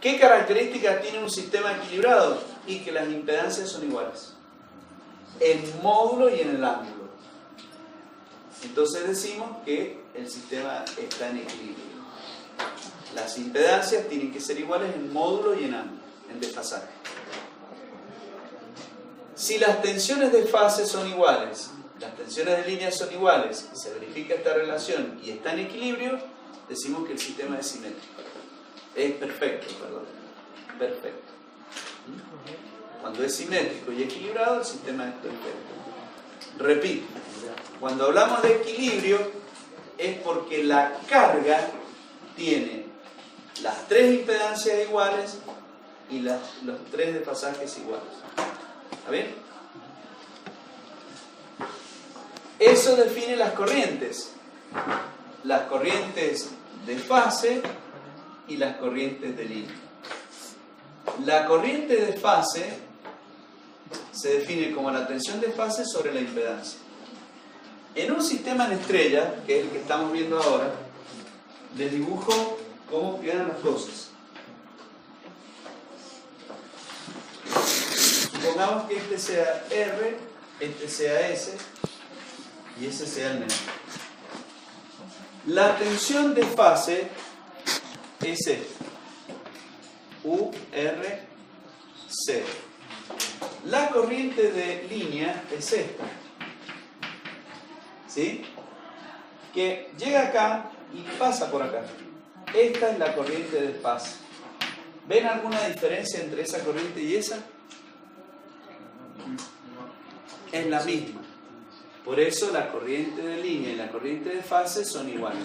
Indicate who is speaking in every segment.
Speaker 1: ¿Qué características tiene un sistema equilibrado? Y que las impedancias son iguales. En módulo y en el ángulo. Entonces decimos que el sistema está en equilibrio. Las impedancias tienen que ser iguales en módulo y en ángulo, en desfasaje. Si las tensiones de fase son iguales, las tensiones de línea son iguales, y se verifica esta relación y está en equilibrio, decimos que el sistema es simétrico. Es perfecto, perdón. Perfecto. Cuando es simétrico y equilibrado, el sistema es perfecto. Repito, cuando hablamos de equilibrio, es porque la carga tiene las tres impedancias iguales y los tres desfasajes iguales. ¿Está bien? Eso define las corrientes. Las corrientes de fase y las corrientes de línea. La corriente de fase se define como la tensión de fase sobre la impedancia. En un sistema en estrella, que es el que estamos viendo ahora, les dibujo cómo quedan las cosas. Supongamos que este sea R, este sea S y ese sea el neutro. La tensión de fase es esta. U, R, C. La corriente de línea es esta. ¿Sí? Que llega acá y pasa por acá. Esta es la corriente de fase. ¿Ven alguna diferencia entre esa corriente y esa? Es la misma. Por eso la corriente de línea y la corriente de fase son iguales.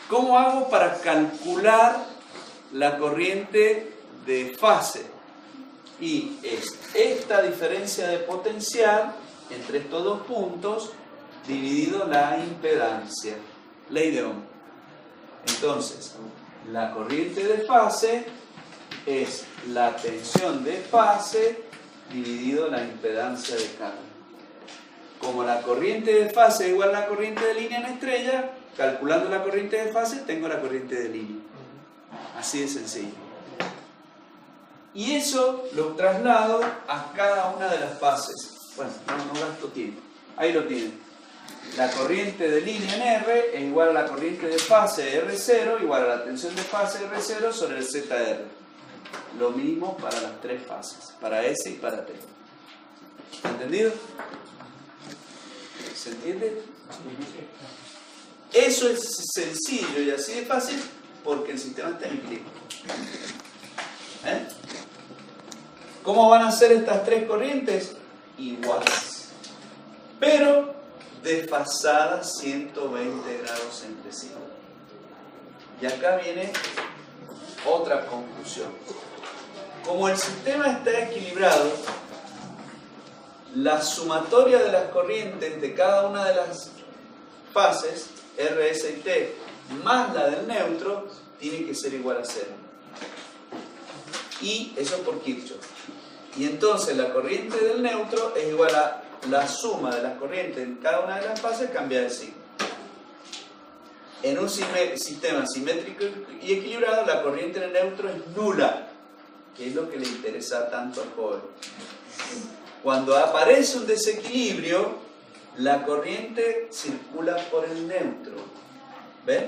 Speaker 1: ¿Cómo hago para calcular la corriente de fase? Y es esta diferencia de potencial entre estos dos puntos dividido la impedancia. Ley de Ohm. Entonces, la corriente de fase es la tensión de fase dividido la impedancia de carga. Como la corriente de fase es igual a la corriente de línea en estrella, calculando la corriente de fase, tengo la corriente de línea. Así de sencillo. Y eso lo traslado a cada una de las fases. Bueno, no gasto tiempo. Ahí lo tienen. La corriente de línea en R es igual a la corriente de fase R0, igual a la tensión de fase R0 sobre el ZR. Lo mismo para las tres fases, para S y para T. ¿Entendido? ¿Se entiende? Eso es sencillo y así de fácil porque el sistema está en equilibrio. ¿Cómo van a ser estas tres corrientes? Iguales, pero desfasadas 120 grados entre sí. Y acá viene otra conclusión. Como el sistema está equilibrado, la sumatoria de las corrientes de cada una de las fases, R, S y T, más la del neutro, tiene que ser igual a 0. Y eso por Kirchhoff. Y entonces la corriente del neutro es igual a la suma de las corrientes en cada una de las fases cambia de signo. En un sistema simétrico y equilibrado, la corriente del neutro es nula, que es lo que le interesa tanto al joven. Cuando aparece un desequilibrio, la corriente circula por el neutro. ¿Ven?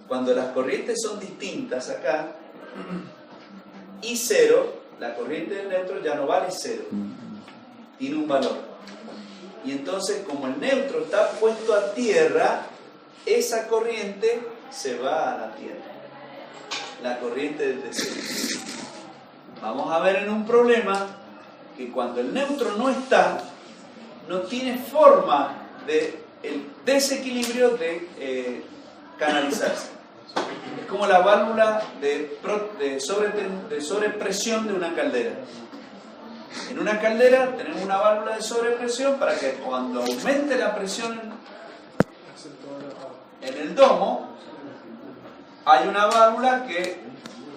Speaker 1: Cuando las corrientes son distintas acá, y 0, la corriente del neutro ya no vale 0, tiene un valor. Y entonces, como el neutro está puesto a tierra, esa corriente se va a la tierra. La corriente del desequilibrio. Vamos a ver en un problema que cuando el neutro no está, no tiene forma de el desequilibrio de canalizarse. Es como la válvula de sobrepresión de una caldera. En una caldera tenemos una válvula de sobrepresión para que cuando aumente la presión en el domo, hay una válvula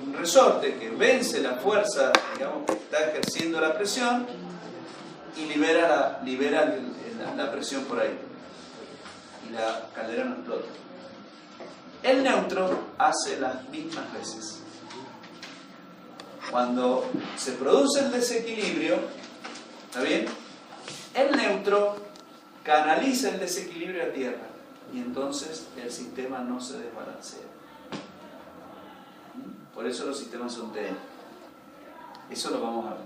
Speaker 1: un resorte que vence la fuerza, digamos, que está ejerciendo la presión y libera la presión por ahí. Y la caldera no explota. El neutro hace las mismas veces. Cuando se produce el desequilibrio, ¿está bien? El neutro canaliza el desequilibrio a tierra y entonces el sistema no se desbalancea. Por eso los sistemas son TN. Eso lo vamos a ver.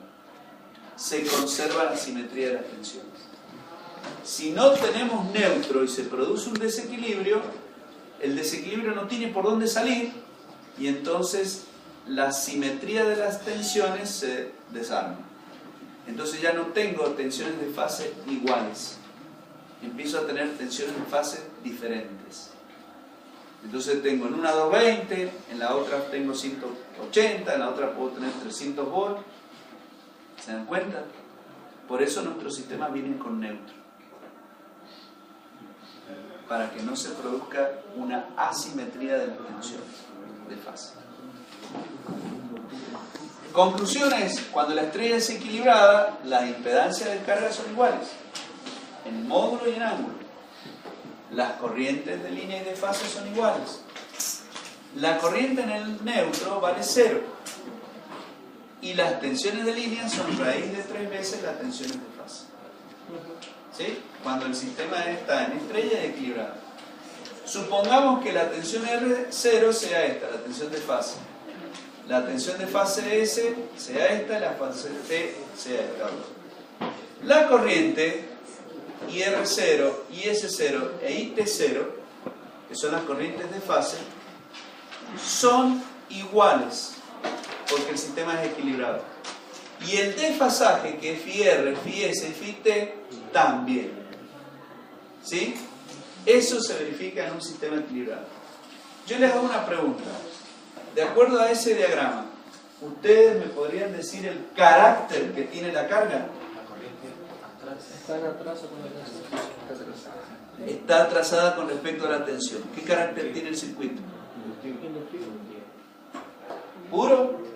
Speaker 1: Se conserva la simetría de las tensiones. Si no tenemos neutro y se produce un desequilibrio, el desequilibrio no tiene por dónde salir y entonces la simetría de las tensiones se desarma. Entonces ya no tengo tensiones de fase iguales. Empiezo a tener tensiones de fase diferentes. Entonces tengo en una 220, en la otra tengo 180, en la otra puedo tener 300 volts. ¿Se dan cuenta? Por eso nuestros sistemas vienen con neutro. Para que no se produzca una asimetría de las tensiones de fase. Conclusiones: cuando la estrella es equilibrada, las impedancias de carga son iguales, en módulo y en ángulo. Las corrientes de línea y de fase son iguales. La corriente en el neutro vale 0. Y las tensiones de línea son raíz de 3 veces las tensiones de fase. ¿Sí? Cuando el sistema está en estrella y equilibrado. Supongamos que la tensión R0 sea esta, la tensión de fase. La tensión de fase S sea esta y la fase T sea esta. La corriente IR0, IS0 e IT0, que son las corrientes de fase, son iguales porque el sistema es equilibrado. Y el desfasaje, que es FIR, FIS y FIT, también. ¿Sí? Eso se verifica en un sistema equilibrado. Yo les hago una pregunta. De acuerdo a ese diagrama, ¿ustedes me podrían decir el carácter que tiene la carga? Está atrasada con respecto a la tensión. ¿Qué carácter tiene el circuito? ¿Puro?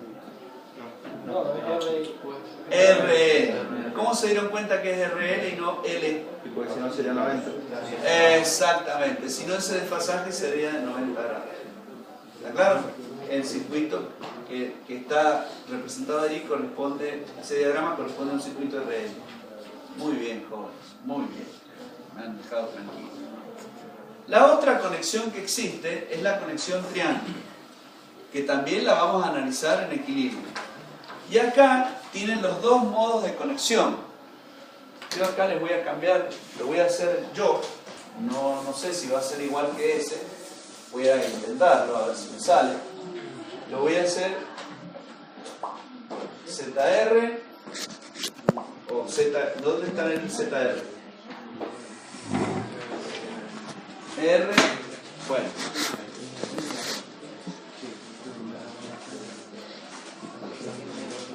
Speaker 1: RL. ¿Cómo se dieron cuenta que es RL y no L?
Speaker 2: Porque si no sería 90.
Speaker 1: Exactamente. Si no, ese desfasaje sería de 90 grados. ¿Está claro? El circuito que está representado allí corresponde, ese diagrama corresponde a un circuito RL. Muy bien, jóvenes, muy bien. Me han dejado tranquilo. La otra conexión que existe es la conexión triángulo, que también la vamos a analizar en equilibrio. Y acá tienen los dos modos de conexión. Yo acá les voy a cambiar, lo voy a hacer yo. No sé si va a ser igual que ese. Voy a intentarlo, a ver si me sale. Lo voy a hacer ZR o Z. ¿Dónde está el ZR? R. Bueno.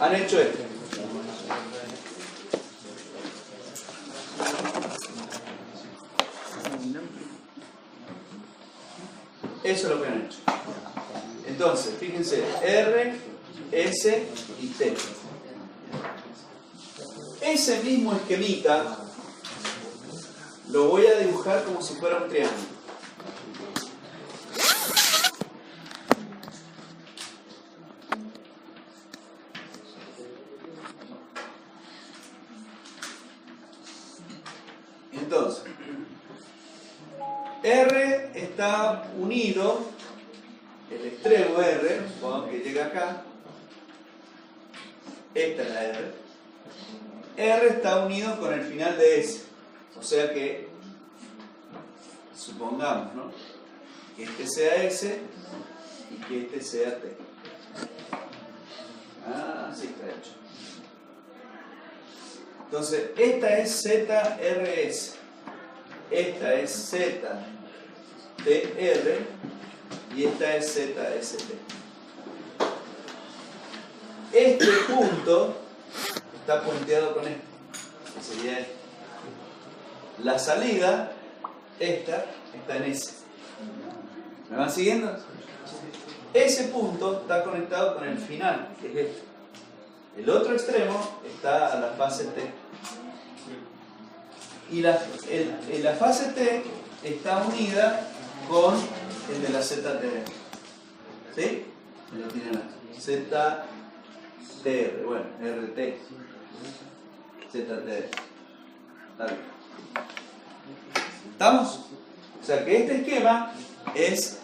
Speaker 1: Han hecho esto. Eso es lo que han hecho. Entonces, fíjense, R, S y T. Ese mismo esquemita lo voy a dibujar como si fuera un triángulo. Entonces, R está unido, el extremo R, supongamos que llega acá, esta es la R. R está unido con el final de S, o sea que, supongamos, ¿no?, que este sea S y que este sea T. Ah, sí, está hecho. Entonces, esta es ZRS, esta es ZTR y esta es ZST. Este punto está punteado con esto, que sería este. La salida, esta, está en S. ¿Me van siguiendo? Ese punto está conectado con el final, que es este. El otro extremo está a la fase T. Y la fase T está unida con el de la ZTR. ¿Sí? Me lo tienen aquí. ZTR, bueno, RT. ZTR. Dale. ¿Estamos? O sea que este esquema es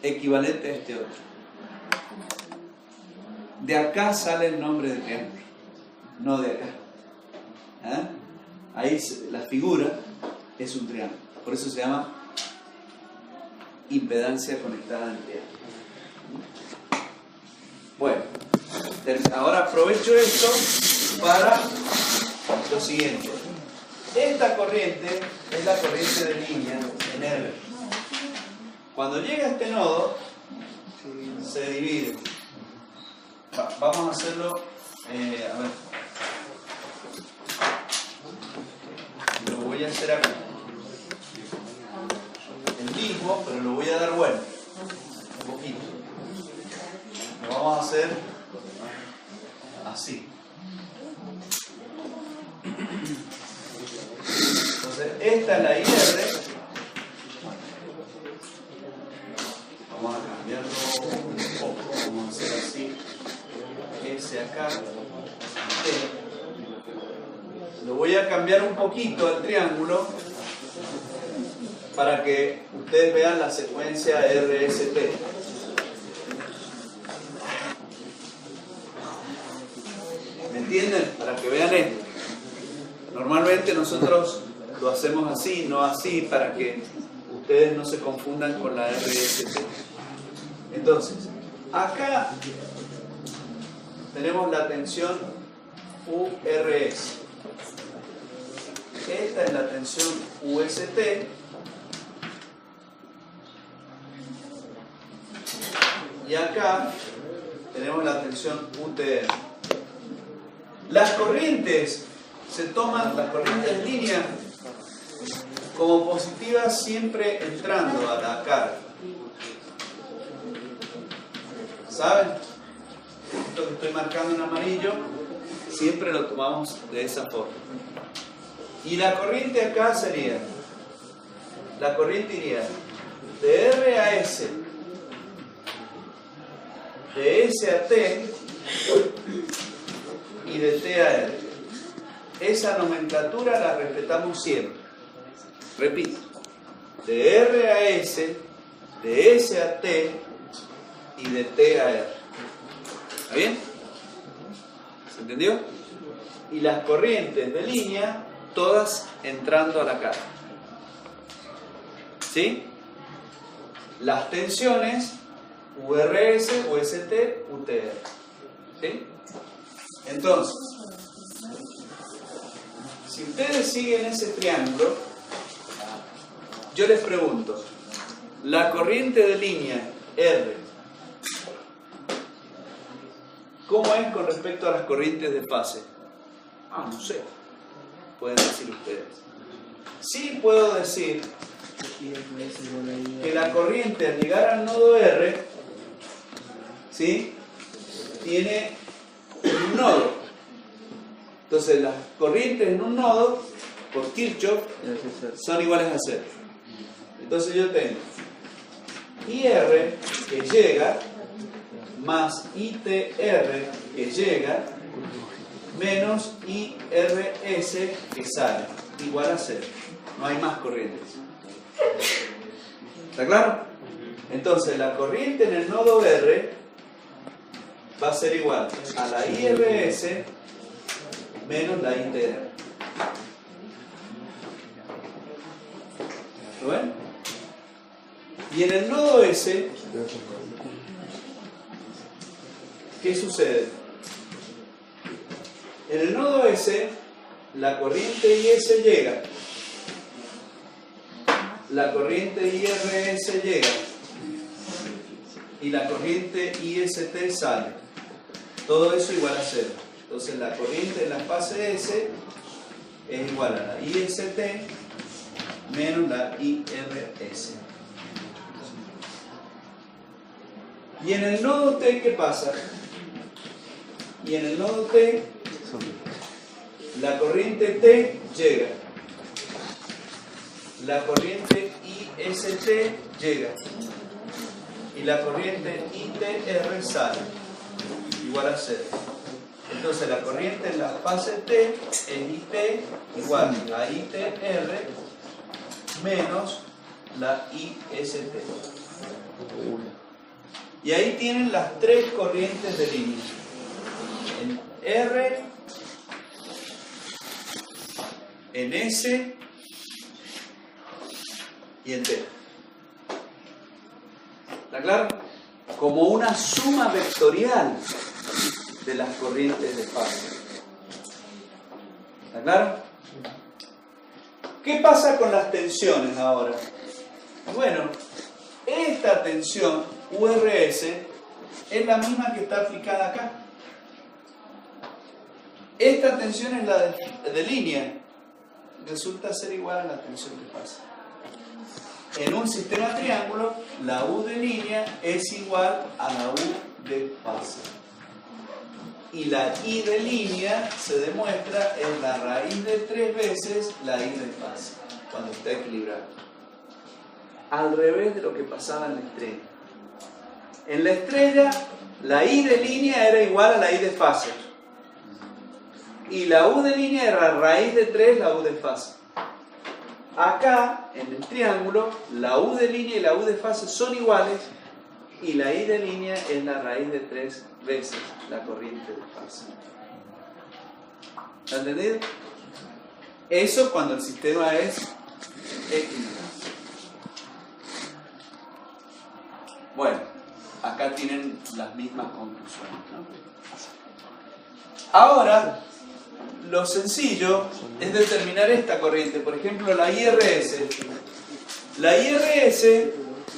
Speaker 1: equivalente a este otro. De acá sale el nombre del triángulo, no de acá. ¿Eh? Ahí la figura es un triángulo. Por eso se llama impedancia conectada en triángulo. Bueno, ahora aprovecho esto para lo siguiente. Esta corriente es la corriente de línea en R. Cuando llega a este nodo, se divide. Vamos a hacerlo, a ver. Lo voy a hacer acá. El mismo, pero lo voy a dar vuelta. Un poquito. Lo vamos a hacer así. Entonces, esta es la IR. Vamos a cambiarlo un poco. Vamos a hacer así. S acá. T. Lo voy a cambiar un poquito al triángulo para que ustedes vean la secuencia RST. ¿Me entienden? Para que vean esto. Normalmente nosotros lo hacemos así, no así, para que ustedes no se confundan con la RST. Entonces, acá tenemos la tensión URS. Esta es la tensión UST. Y acá tenemos la tensión UTR. Las corrientes se toman, las corrientes en línea, como positivas siempre entrando a la carga. ¿Saben? Esto que estoy marcando en amarillo, siempre lo tomamos de esa forma. Y la corriente acá sería, la corriente iría de R a S, de S a T y de T a R. Esa nomenclatura la respetamos siempre. Repito, de R a S, de S a T y de T a R. ¿Está bien? ¿Se entendió? Y las corrientes de línea, todas entrando a la carga. ¿Sí? Las tensiones, URS, UST, UTR. ¿Sí? Entonces, si ustedes siguen ese triángulo, yo les pregunto, la corriente de línea R, ¿cómo es con respecto a las corrientes de fase? No sé, pueden decir ustedes. Sí puedo decir que la corriente al llegar al nodo R, ¿sí?, tiene un nodo. Entonces las corrientes en un nodo, por Kirchhoff, son iguales a 0. Entonces yo tengo IR que llega más ITR que llega menos IRS que sale, igual a 0. No hay más corrientes. ¿Está claro? Entonces la corriente en el nodo R va a ser igual a la IRS menos la ITR. ¿Lo ven? Y en el nodo S, ¿qué sucede? En el nodo S, la corriente IS llega, la corriente IRS llega y la corriente IST sale. Todo eso igual a 0. Entonces la corriente en la fase S es igual a la IST menos la IRS. Y en el nodo T, ¿qué pasa? Y en el nodo T, la corriente T llega. La corriente IST llega. Y la corriente ITR sale. Igual a 0. Entonces la corriente en la fase T es IT igual a ITR menos la IST. Y ahí tienen las tres corrientes de línea. En R, en S y en T. ¿Está claro? Como una suma vectorial de las corrientes de fase. ¿Está claro? ¿Qué pasa con las tensiones ahora? Bueno, esta tensión URS es la misma que está aplicada acá. Esta tensión es la de línea. Resulta ser igual a la tensión de fase. En un sistema triángulo, la U de línea es igual a la U de fase. Y la I de línea se demuestra en la raíz de 3 veces la I de fase, cuando está equilibrado. Al revés de lo que pasaba en la estrella. En la estrella, la I de línea era igual a la I de fase. Y la U de línea era raíz de 3 la U de fase. Acá, en el triángulo, la U de línea y la U de fase son iguales y la I de línea es la raíz de 3 veces la corriente de fase. ¿Está entendido? Eso cuando el sistema es equilibrado. Bueno, acá tienen las mismas conclusiones, ¿no? Ahora, lo sencillo es determinar esta corriente. Por ejemplo, la IRS. La IRS,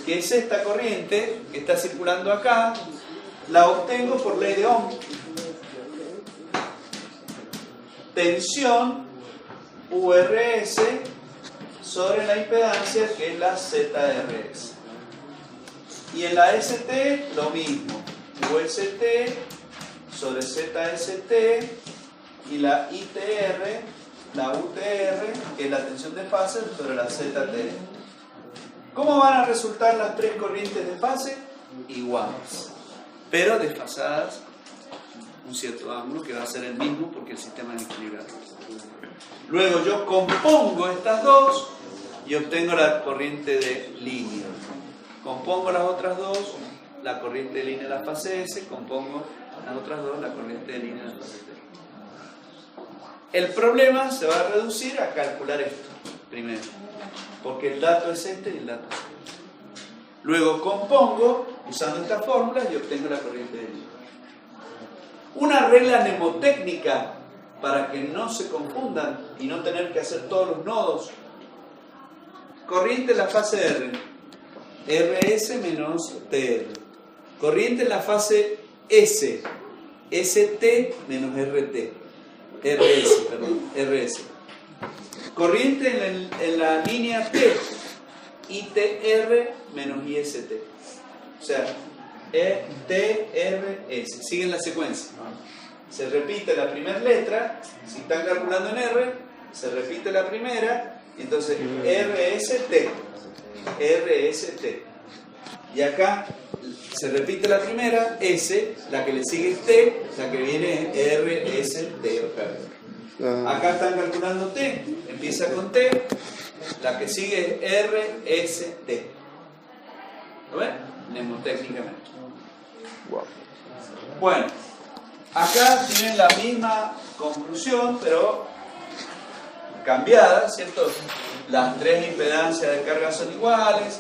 Speaker 1: que es esta corriente que está circulando acá, la obtengo por ley de Ohm. Tensión URS sobre la impedancia, que es la ZRS. Y en la ST lo mismo. UST sobre ZST y la ITR, la UTR, que es la tensión de fase, sobre la ZTR. ¿Cómo van a resultar las tres corrientes de fase? Iguales, pero desfasadas un cierto ángulo que va a ser el mismo porque el sistema es equilibrado. Luego yo compongo estas dos y obtengo la corriente de línea. Compongo las otras dos, la corriente de línea de la fase S, compongo las otras dos, la corriente de línea de la fase T. El problema se va a reducir a calcular esto primero, porque el dato es este y el dato es este. Luego compongo usando estas fórmulas y obtengo la corriente de línea. Una regla mnemotécnica para que no se confundan y no tener que hacer todos los nodos. Corriente en la fase R, RS menos TR. Corriente en la fase S, ST menos RS. Corriente en la línea T, ITR menos IST. O sea, ETRS. Siguen la secuencia. Se repite la primera letra. Si están calculando en R, se repite la primera. Y entonces RST. Y acá se repite la primera, S, la que le sigue es T, la que viene es RST. Acá están calculando T, empieza con T, la que sigue es RST. ¿Lo ven? Mnemotécnicamente. Bueno, acá tienen la misma conclusión, pero cambiada, ¿cierto? Las tres impedancias de carga son iguales.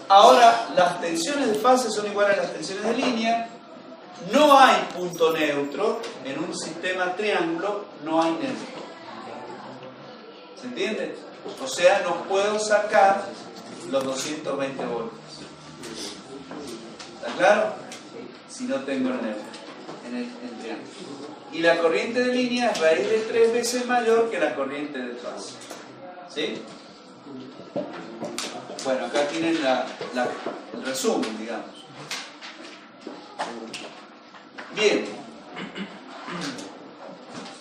Speaker 1: Ahora, las tensiones de fase son iguales a las tensiones de línea. No hay punto neutro. En un sistema triángulo no hay neutro. ¿Se entiende? O sea, no puedo sacar los 220 voltios. ¿Está claro? Si no tengo el neutro en el triángulo. Y la corriente de línea es raíz de 3 veces mayor que la corriente de fase. ¿Sí? Bueno, acá tienen el resumen, digamos. Bien.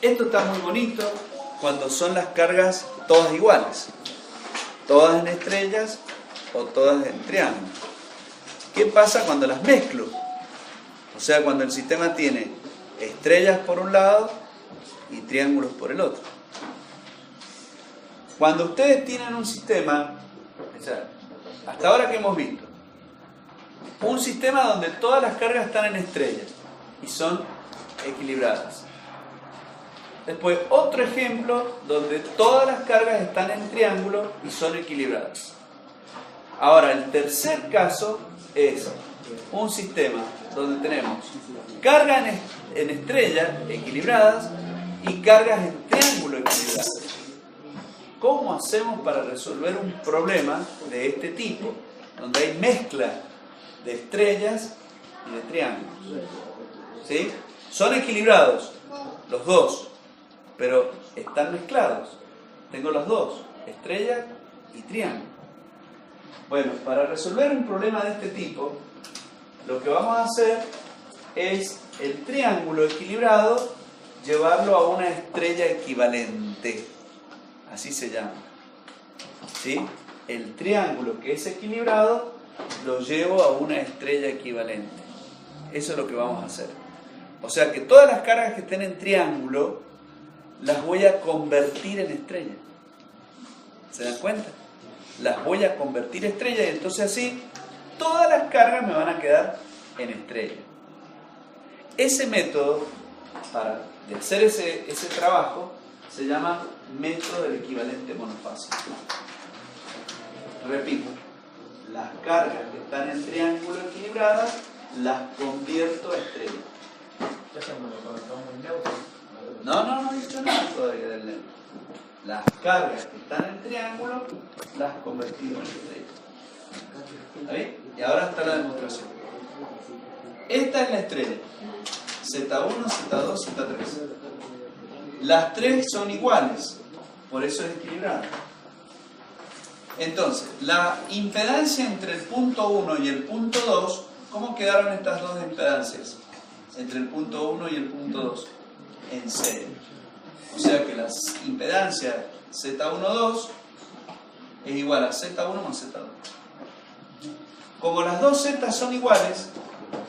Speaker 1: Esto está muy bonito cuando son las cargas todas iguales. Todas en estrellas o todas en triángulo. ¿Qué pasa cuando las mezclo? O sea, cuando el sistema tiene estrellas por un lado y triángulos por el otro. Cuando ustedes tienen un sistema, o sea, hasta ahora que hemos visto, un sistema donde todas las cargas están en estrellas y son equilibradas. Después, otro ejemplo donde todas las cargas están en triángulo y son equilibradas. Ahora, el tercer caso es un sistema donde tenemos cargas en estrellas equilibradas y cargas en triángulo equilibradas. ¿Cómo hacemos para resolver un problema de este tipo, donde hay mezcla de estrellas y de triángulos? ¿Sí? Son equilibrados los dos, pero están mezclados. Tengo los dos, estrella y triángulo. Bueno, para resolver un problema de este tipo, lo que vamos a hacer es el triángulo equilibrado llevarlo a una estrella equivalente. Así se llama. ¿Sí? El triángulo que es equilibrado lo llevo a una estrella equivalente. Eso es lo que vamos a hacer. O sea que todas las cargas que estén en triángulo las voy a convertir en estrella. ¿Se dan cuenta? Las voy a convertir en estrella y entonces así todas las cargas me van a quedar en estrella. Ese método para hacer ese trabajo se llama método del equivalente monofásico. Repito, las cargas que están en triángulo equilibradas las convierto a estrella. No he dicho nada todavía del neutro. Las cargas que están en triángulo las convertido en estrella. ¿Está bien? Y ahora está la demostración. Esta es la estrella. Z1, Z2, Z3. Las tres son iguales, por eso es equilibrada. Entonces, la impedancia entre el punto 1 y el punto 2, ¿cómo quedaron estas dos impedancias? Entre el punto 1 y el punto 2, en serie. O sea que la impedancia Z12 es igual a Z1 más Z2. Como las dos Z son iguales,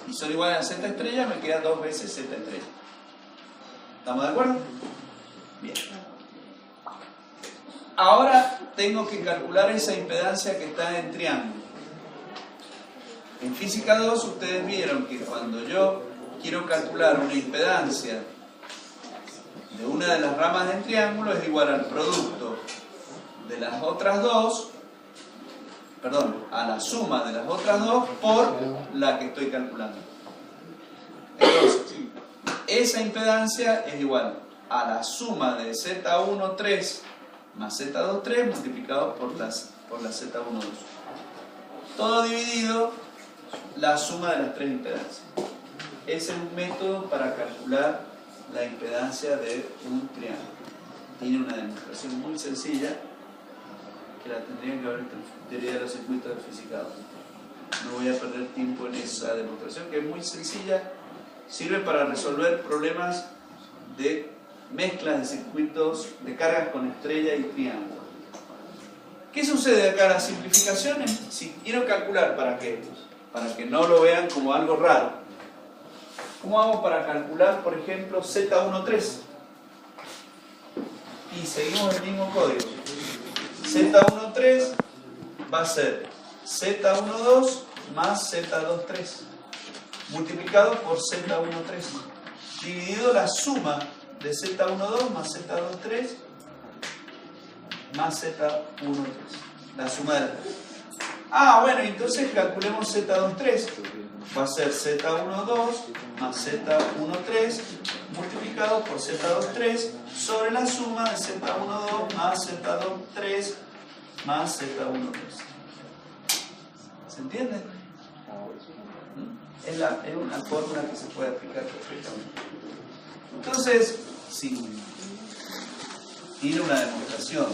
Speaker 1: y son iguales a Z estrella, me queda dos veces Z estrella. ¿Estamos de acuerdo? Bien. Ahora tengo que calcular esa impedancia que está en triángulo. En física 2 ustedes vieron que cuando yo quiero calcular una impedancia de una de las ramas del triángulo es igual al producto de las otras dos, a la suma de las otras dos por la que estoy calculando. Entonces, esa impedancia es igual a la suma de Z13 más Z23 multiplicado por la Z12. Todo dividido la suma de las tres impedancias. Ese es un método para calcular la impedancia de un triángulo. Tiene una demostración muy sencilla que la tendrían que haber visto en teoría de los circuitos de física 2. No voy a perder tiempo en esa demostración, que es muy sencilla. Sirve para resolver problemas de mezclas de circuitos de cargas con estrella y triángulo. ¿Qué sucede acá? Las simplificaciones, si quiero calcular para que no lo vean como algo raro, ¿cómo hago para calcular, por ejemplo, Z13? Y seguimos el mismo código. Z13 va a ser Z12 más Z23 multiplicado por Z13 dividido la suma de Z12 más Z23 más Z13, la suma de las tres. Bueno, entonces calculemos Z23. Va a ser Z12 más Z13 multiplicado por Z23 sobre la suma de Z12 más Z23 más Z13. ¿Se entiende? Es una fórmula que se puede aplicar perfectamente. Entonces, sí, tiene una demostración.